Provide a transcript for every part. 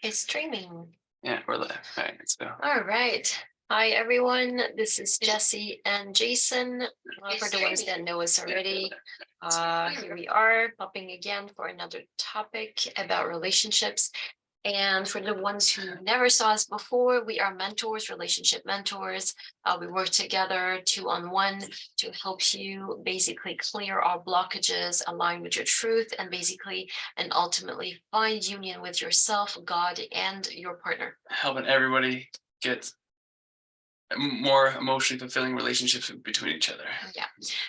It's streaming. Yeah, we're live. All right, let's go. All right. Hi, everyone. This is Jesse and Jason. For the ones that know us already, here we are popping again for another topic about relationships. And for the ones who never saw us before, we are mentors, relationship mentors. We work together 2-on-1 to help you basically clear our blockages, align with your truth, and ultimately find union with yourself, God, and your partner. Helping everybody get more emotionally fulfilling relationships between each other. Yeah.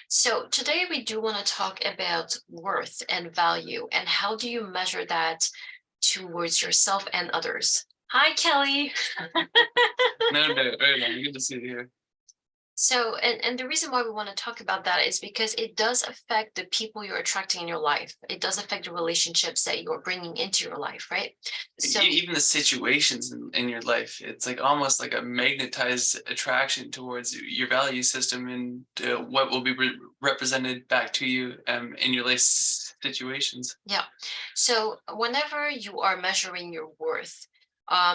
So today we do want to talk about worth and value and how do you measure that towards yourself and others. Hi, Kelly. No doubt. Very nice. Good to see you here. So, and the reason why we want to talk about that is because it does affect the people you're attracting in your life. It does affect the relationships that you're bringing into your life, right? So, Even the situations in your life, it's like almost like a magnetized attraction towards your value system and what will be represented back to you in your life situations. yeah. So whenever you are measuring your worth,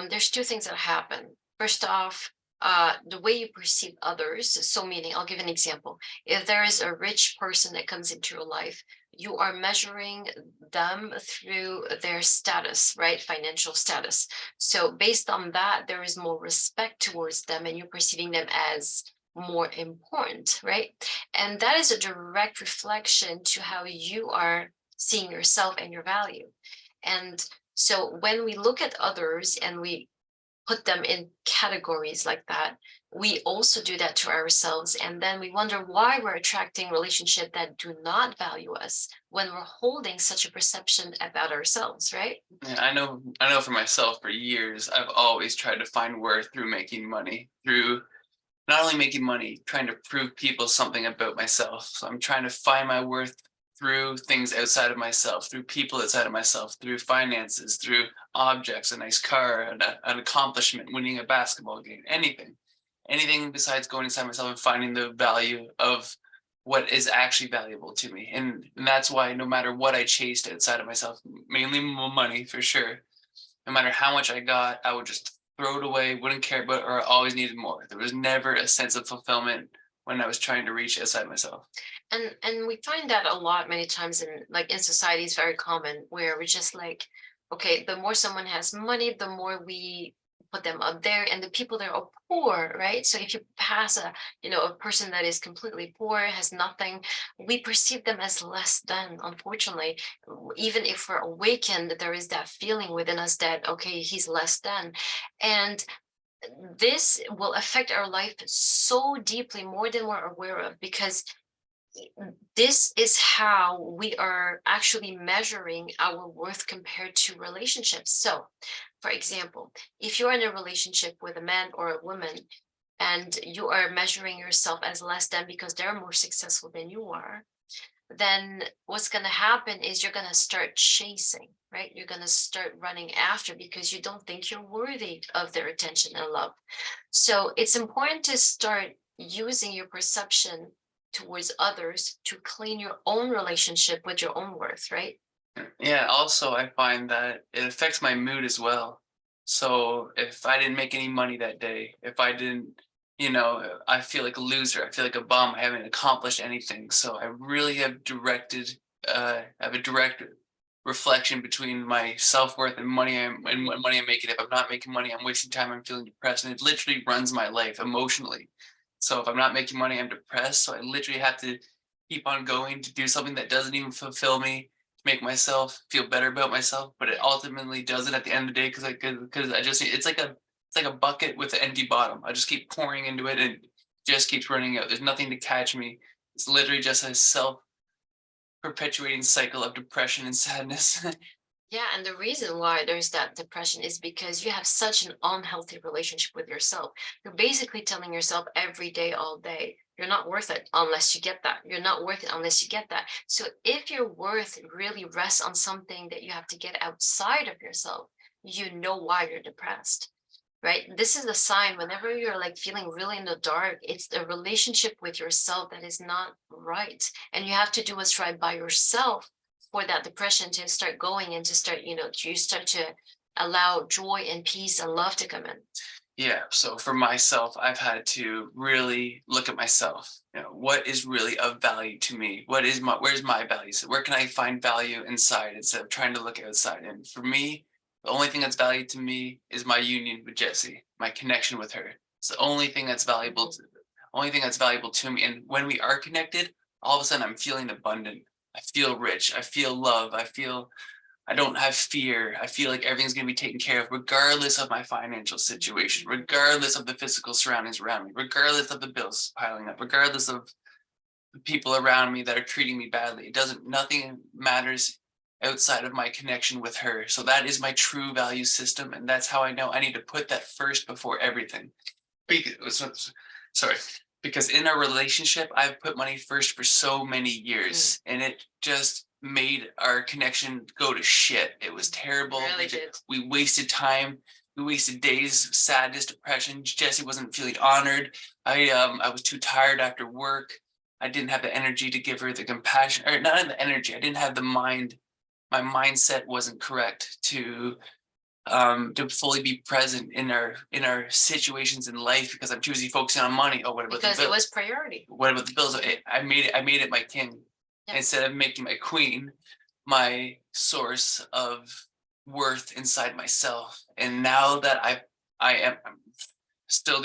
there's two things that happen. First off, the way you perceive others. So meaning, I'll give an example. If there is a rich person that comes into your life, you are measuring them through their status, right? Financial status. So based on that, there is more respect towards them and you're perceiving them as more important, right? And that is a direct reflection to how you are seeing yourself and your value. And so when we look at others and we put them in categories like that, we also do that to ourselves. And then we wonder why we're attracting relationships that do not value us when we're holding such a perception about ourselves, right? Yeah, I know for myself for years, I've always tried to find worth through making money, through not only making money, trying to prove people something about myself. So I'm trying to find my worth through things outside of myself, through people outside of myself, through finances, through objects, a nice car, an accomplishment, winning a basketball game, anything besides going inside myself and finding the value of what is actually valuable to me. And that's why no matter what I chased outside of myself, mainly money for sure, no matter how much I got, I would just throw it away, wouldn't care about, or I always needed more. There was never a sense of fulfillment when I was trying to reach outside myself. And we find that a lot many times in society is very common where we're just like, okay, the more someone has money, the more we put them up there, and the people that are poor, right? So if you pass a person that is completely poor, has nothing, we perceive them as less than. Unfortunately, even if we're awakened, there is that feeling within us that okay, he's less than. And this will affect our life so deeply, more than we're aware of, because this is how we are actually measuring our worth compared to relationships. So, for example, if you're in a relationship with a man or a woman and you are measuring yourself as less than because they're more successful than you are, then what's going to happen is you're going to start chasing, right? You're going to start running after because you don't think you're worthy of their attention and love. So it's important to start using your perception towards others to clean your own relationship with your own worth, right? Yeah, also, I find that it affects my mood as well. So if I didn't make any money that day, if I didn't, I feel like a loser. I feel like a bum. I haven't accomplished anything. So I really have a direct reflection between my self-worth and and money I'm making. If I'm not making money, I'm wasting time. I'm feeling depressed, and it literally runs my life emotionally. So if I'm not making money, I'm depressed. So I literally have to keep on going to do something that doesn't even fulfill me, to make myself feel better about myself, but it ultimately doesn't at the end of the day because I just it's like a bucket with an empty bottom. I just keep pouring into it and it just keeps running out. There's nothing to catch me. It's literally just a self perpetuating cycle of depression and sadness. Yeah, and the reason why there's that depression is because you have such an unhealthy relationship with yourself. You're basically telling yourself every day, all day, you're not worth it unless you get that. You're not worth it unless you get that. So if your worth really rests on something that you have to get outside of yourself, you know why you're depressed, right? This is a sign whenever you're like feeling really in the dark, it's the relationship with yourself that is not right. And you have to do what's right by yourself for that depression to start going and to start, you start to allow joy and peace and love to come in? Yeah, so for myself, I've had to really look at myself. What is really of value to me? Where's my value? So where can I find value inside instead of trying to look outside? And for me, the only thing that's valued to me is my union with Jessie, my connection with her. It's the only thing that's valuable to me. And when we are connected, all of a sudden I'm feeling abundant. I feel rich. I feel love. I don't have fear. I feel like everything's going to be taken care of, regardless of my financial situation, regardless of the physical surroundings around me, regardless of the bills piling up, regardless of the people around me that are treating me badly. Nothing matters outside of my connection with her. So that is my true value system. And that's how I know I need to put that first before everything. Sorry. Because in our relationship, I've put money first for so many years, and it just made our connection go to shit. It was terrible. Really did. We wasted time. We wasted days, sadness, depression. Jessie wasn't feeling honored. I was too tired after work. I didn't have the energy to give her the compassion, or not the energy. I didn't have the mind. My mindset wasn't correct to fully be present in our situations in life, because I'm too busy focusing on money. Oh, what about Because the it bill? was priority. What about the bills? I made it my king. Yeah. Instead of making my queen my source of worth inside myself. And now that I still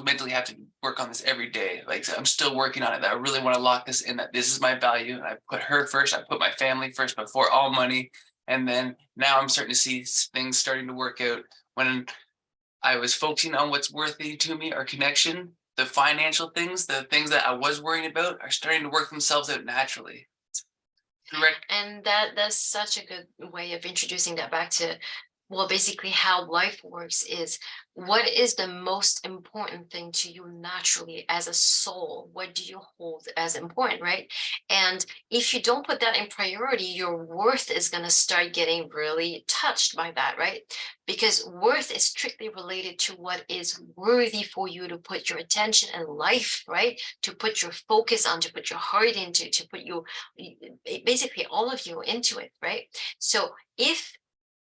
mentally have to work on this every day. Like, I'm still working on it. That I really want to lock this in, that this is my value. And I put her first. I put my family first before all money. And then now I'm starting to see things starting to work out. When I was focusing on what's worthy to me, our connection, the financial things, the things that I was worrying about are starting to work themselves out naturally. Correct. And that's such a good way of introducing that back to, well, basically how life works is, what is the most important thing to you naturally as a soul? What do you hold as important, right? And if you don't put that in priority, your worth is going to start getting really touched by that, right? Because worth is strictly related to what is worthy for you to put your attention and life, right? To put your focus on, to put your heart into, to put you, basically all of you into it, right? So if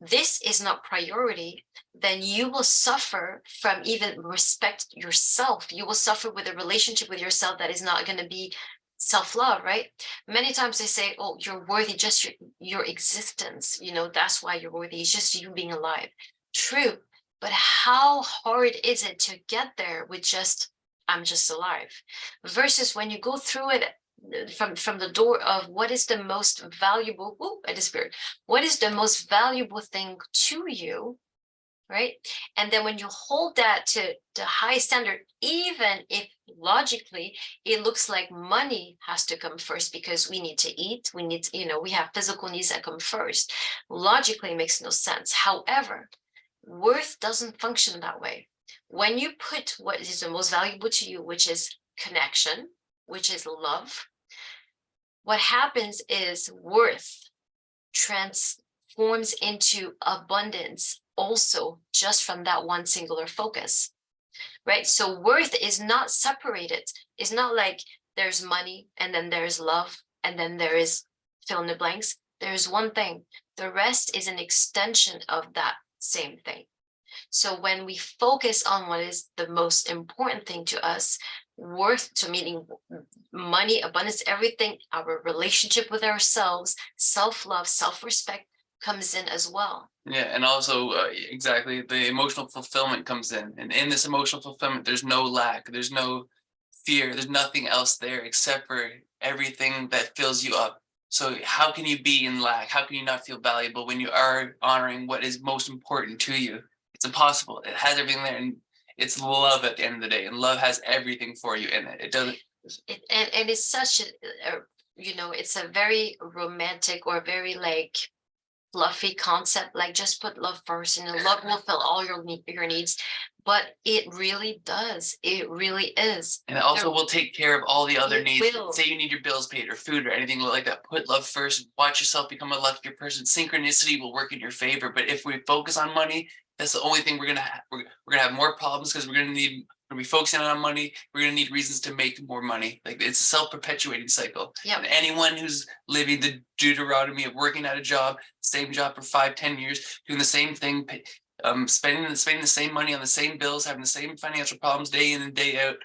this is not priority, then you will suffer from even respect yourself. You will suffer with a relationship with yourself that is not going to be self-love, right? Many times they say, oh, you're worthy, just your existence, that's why you're worthy. It's just you being alive. True. But how hard is it to get there with just, I'm just alive, versus when you go through it from the door of what is the most valuable, I disappeared. What is the most valuable thing to you, right? And then when you hold that to the high standard, even if logically it looks like money has to come first because we need to eat, we have physical needs that come first. Logically, it makes no sense. However, worth doesn't function that way. When you put what is the most valuable to you, which is connection, which is love, what happens is worth transforms into abundance also just from that one singular focus, right? So worth is not separated. It's not like there's money and then there's love and then there is fill in the blanks. There's one thing. The rest is an extension of that same thing. So when we focus on what is the most important thing to us, worth, to meaning money, abundance, everything, our relationship with ourselves, self-love, self-respect comes in as well. Yeah, and also exactly, the emotional fulfillment comes in, and in this emotional fulfillment, there's no lack, there's no fear, there's nothing else there except for everything that fills you up. So how can you be in lack? How can you not feel valuable when you are honoring what is most important to you? It's impossible. It has everything there, and it's love at the end of the day, and love has everything for you in it. It doesn't. And it's such it's a very romantic or very like fluffy concept, like just put love first and love will fill all your needs, but it really does, it really is. And it also will take care of all the other It needs. will. Say you need your bills paid or food or anything like that. Put love first. Watch yourself become a luckier person. Synchronicity will work in your favor. But if we focus on money, that's the only thing we're gonna have. We're gonna have more problems because we're gonna need We're gonna be focusing on money. We're gonna need reasons to make more money. Like it's a self-perpetuating cycle. Yeah. And anyone who's living the Deuteronomy of working at a job, same job for 5, 10 years, doing the same thing, spending the same money on the same bills, having the same financial problems day in and day out,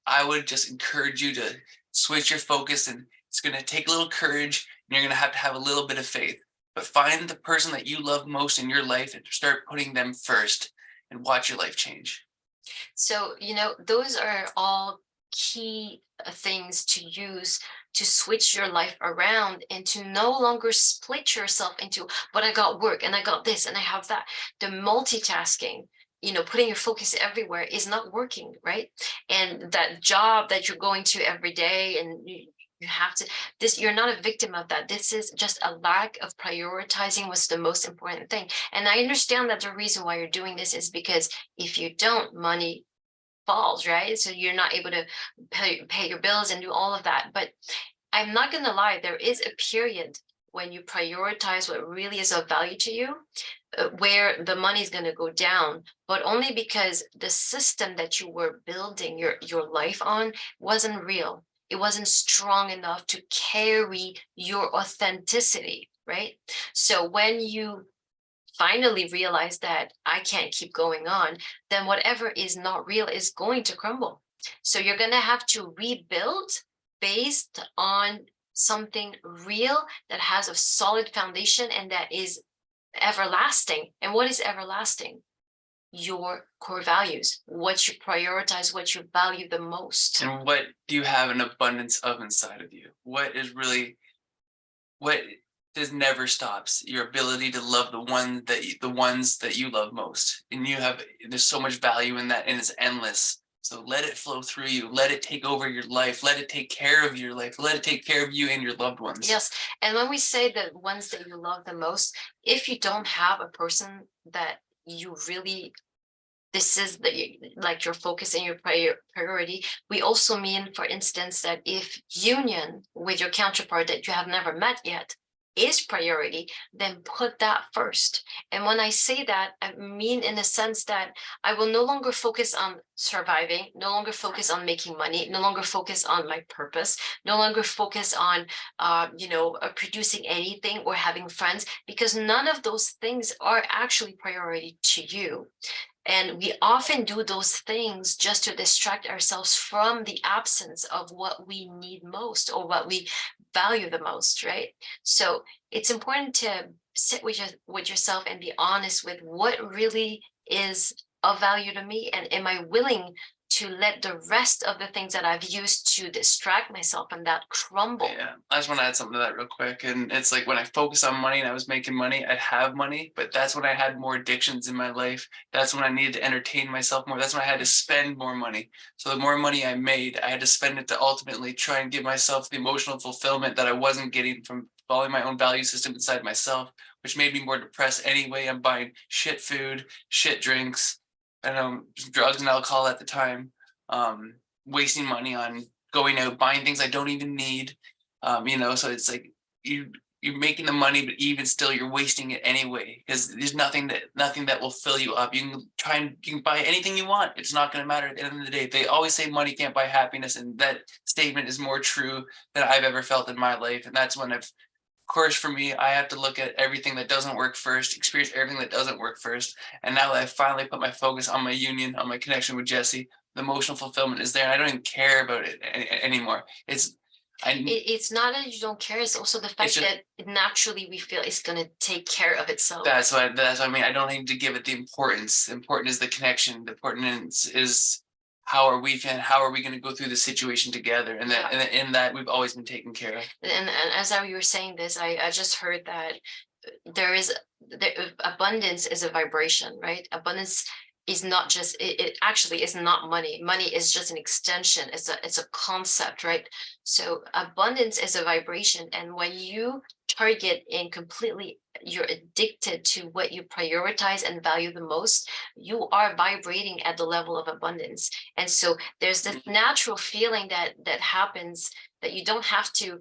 I would just encourage you to switch your focus, and it's going to take a little courage, and you're going to have a little bit of faith. But find the person that you love most in your life and start putting them first, and watch your life change. So, those are all key things to use to switch your life around and to no longer split yourself into, but I got work and I got this and I have that. The multitasking, putting your focus everywhere is not working, right? And that job that you're going to every day and you have to, you're not a victim of that. This is just a lack of prioritizing what's the most important thing. And I understand that the reason why you're doing this is because if you don't, money falls, right? So you're not able to pay your bills and do all of that. But I'm not going to lie, there is a period when you prioritize what really is of value to you, where the money is going to go down, but only because the system that you were building your life on wasn't real. It wasn't strong enough to carry your authenticity, right? So when you finally realize that I can't keep going on, then whatever is not real is going to crumble. So you're going to have to rebuild based on something real that has a solid foundation and that is everlasting. And what is everlasting? Your core values, what you prioritize, what you value the most. And what do you have an abundance of inside of you? What does never stops? Your ability to love the ones that you love most. And there's so much value in that, and it's endless. So let it flow through you. Let it take over your life. Let it take care of your life. Let it take care of you and your loved ones. Yes. And when we say the ones that you love the most, if you don't have a person that you really, this is like your focus and your priority, we also mean, for instance, that if union with your counterpart that you have never met yet is priority, then put that first. And when I say that, I mean in the sense that I will no longer focus on surviving, no longer focus on making money, no longer focus on my purpose, no longer focus on producing anything or having friends, because none of those things are actually priority to you. And we often do those things just to distract ourselves from the absence of what we need most or what we value the most, right? So it's important to sit with yourself and be honest with what really is of value to me, and am I willing to let the rest of the things that I've used to distract myself and that crumble. Yeah, I just want to add something to that real quick. And it's like when I focus on money and I was making money, I'd have money, but that's when I had more addictions in my life. That's when I needed to entertain myself more. That's when I had to spend more money. So the more money I made, I had to spend it to ultimately try and give myself the emotional fulfillment that I wasn't getting from following my own value system inside myself, which made me more depressed anyway. I'm buying shit food, shit drinks, drugs and alcohol at the time, wasting money on going out, buying things I don't even need. So it's like you're making the money, but even still you're wasting it anyway, because there's nothing that will fill you up. You can buy anything you want. It's not going to matter at the end of the day. They always say money can't buy happiness, and that statement is more true than I've ever felt in my life. And that's when of course, for me, I have to look at everything that doesn't work first, experience everything that doesn't work first. And now that I finally put my focus on my union, on my connection with Jesse, the emotional fulfillment is there. And I don't even care about it anymore. It's not that you don't care, it's also the fact that naturally we feel it's going to take care of itself. That's what I mean. I don't need to give it the importance. The important is the connection. The important is how are we going to go through the situation together, and that and in that we've always been taken care of. And as you were saying this, I just heard that abundance is a vibration, right? Abundance is not just, it actually is not money. Money is just an extension. It's a concept, right? So abundance is a vibration, and when you target and completely you're addicted to what you prioritize and value the most, you are vibrating at the level of abundance. And so there's this natural feeling that happens, that you don't have to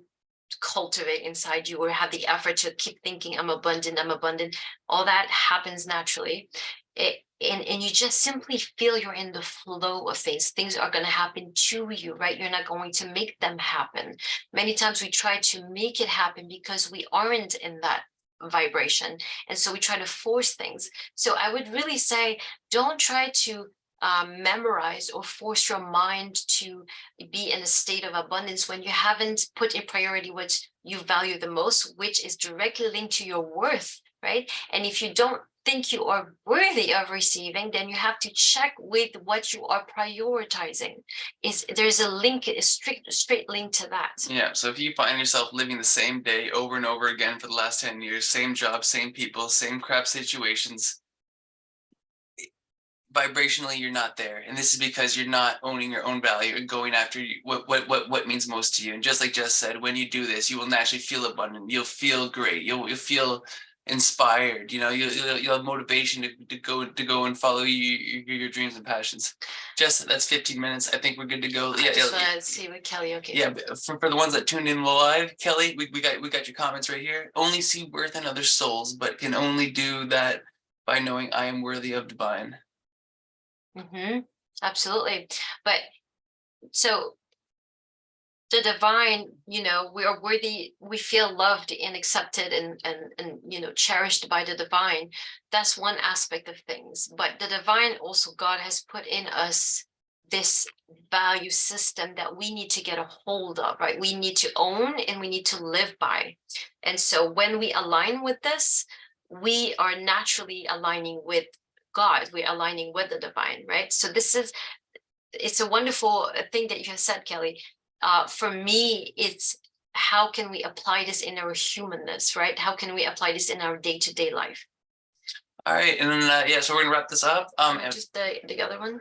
cultivate inside you or have the effort to keep thinking I'm abundant. All that happens naturally. And you just simply feel you're in the flow of things are going to happen to you, right? You're not going to make them happen. Many times we try to make it happen because we aren't in that vibration, and so we try to force things. So I would really say, don't try to memorize or force your mind to be in a state of abundance when you haven't put in priority what you value the most, which is directly linked to your worth, right? And if you don't think you are worthy of receiving, then you have to check with what you are prioritizing. There's a link, a straight link to that. Yeah. So if you find yourself living the same day over and over again for the last 10 years, same job, same people, same crap situations, vibrationally you're not there, and this is because you're not owning your own value and going after what means most to you. And just like Jess said, when you do this, you will naturally feel abundant, you'll feel great, you'll feel inspired, you'll have motivation to go and follow your dreams and passions. Jess, that's 15 minutes. I think we're good to go. I just want to see what Kelly. Okay. Yeah, for the ones that tuned in live, Kelly, we got your comments right here. Only see worth in other souls, but can only do that by knowing I am worthy of divine. Absolutely. But so the divine, we are worthy, we feel loved and accepted and cherished by the divine. That's one aspect of things. But the divine also, God has put in us this value system that we need to get a hold of, right? We need to own and we need to live by. And so when we align with this, we are naturally aligning with God, we're aligning with the divine, right? So it's a wonderful thing that you have said, Kelly. For me, it's how can we apply this in our humanness, right? How can we apply this in our day-to-day life? All right, and then so we're gonna wrap this up. Just the other one.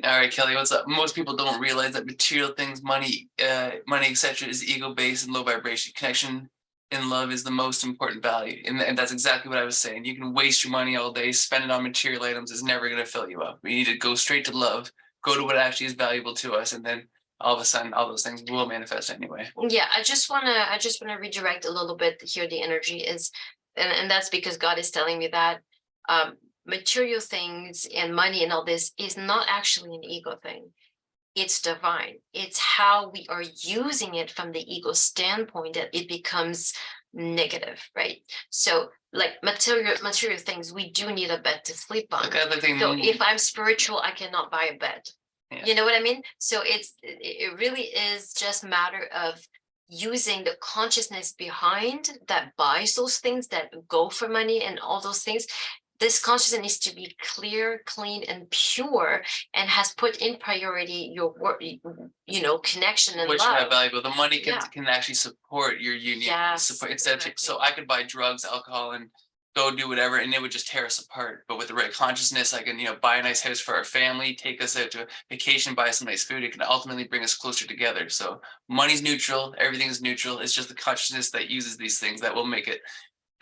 All right, Kelly, what's up? Most people don't realize that material things, money, etc., is ego-based and low vibration. Connection in love is the most important value, and that's exactly what I was saying. You can waste your money all day, spend it on material items. It's never going to fill you up. We need to go straight to love, go to what actually is valuable to us, and then all of a sudden, all those things will manifest anyway. Yeah, I just wanna redirect a little bit here. The energy is, and that's because God is telling me that material things and money and all this is not actually an ego thing. It's divine. It's how we are using it from the ego standpoint that it becomes negative, right? So like material things, we do need a bed to sleep on. Okay, other thing, so if I'm spiritual, I cannot buy a bed. Yeah. You know what I mean? So it really is just a matter of using the consciousness behind that buys those things, that go for money and all those things. This consciousness needs to be clear, clean, and pure, and has put in priority your work, connection and which love. Are valuable. The money can actually support your union. Yes, support instead exactly. So I could buy drugs, alcohol, and go do whatever, and it would just tear us apart. But with the right consciousness, I can buy a nice house for our family, take us out to a vacation, buy some nice food. It can ultimately bring us closer together. So money's neutral, everything's neutral. It's just the consciousness that uses these things that will make it,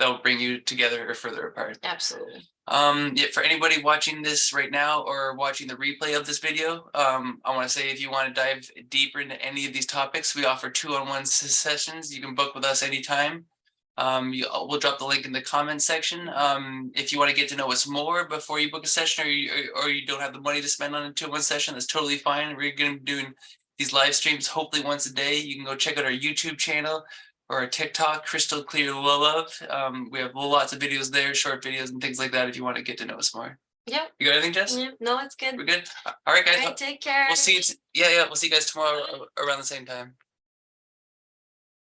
that'll bring you together or further apart. Absolutely. Yeah, for anybody watching this right now or watching the replay of this video, I want to say, if you want to dive deeper into any of these topics, we offer 2-on-1 sessions. You can book with us anytime. We'll drop the link in the comment section. If you want to get to know us more before you book a session, or you don't have the money to spend on a 2-on-1 session, that's totally fine. We're going to be doing these live streams hopefully once a day. You can go check out our YouTube channel or our TikTok, Crystal Clear Love. We have lots of videos there, short videos and things like that if you want to get to know us more. Yeah. You got anything, Jess? Yeah. No, it's good. We're good. All right, guys. All right, take care. We'll see you. Yeah. We'll see you guys tomorrow around the same time.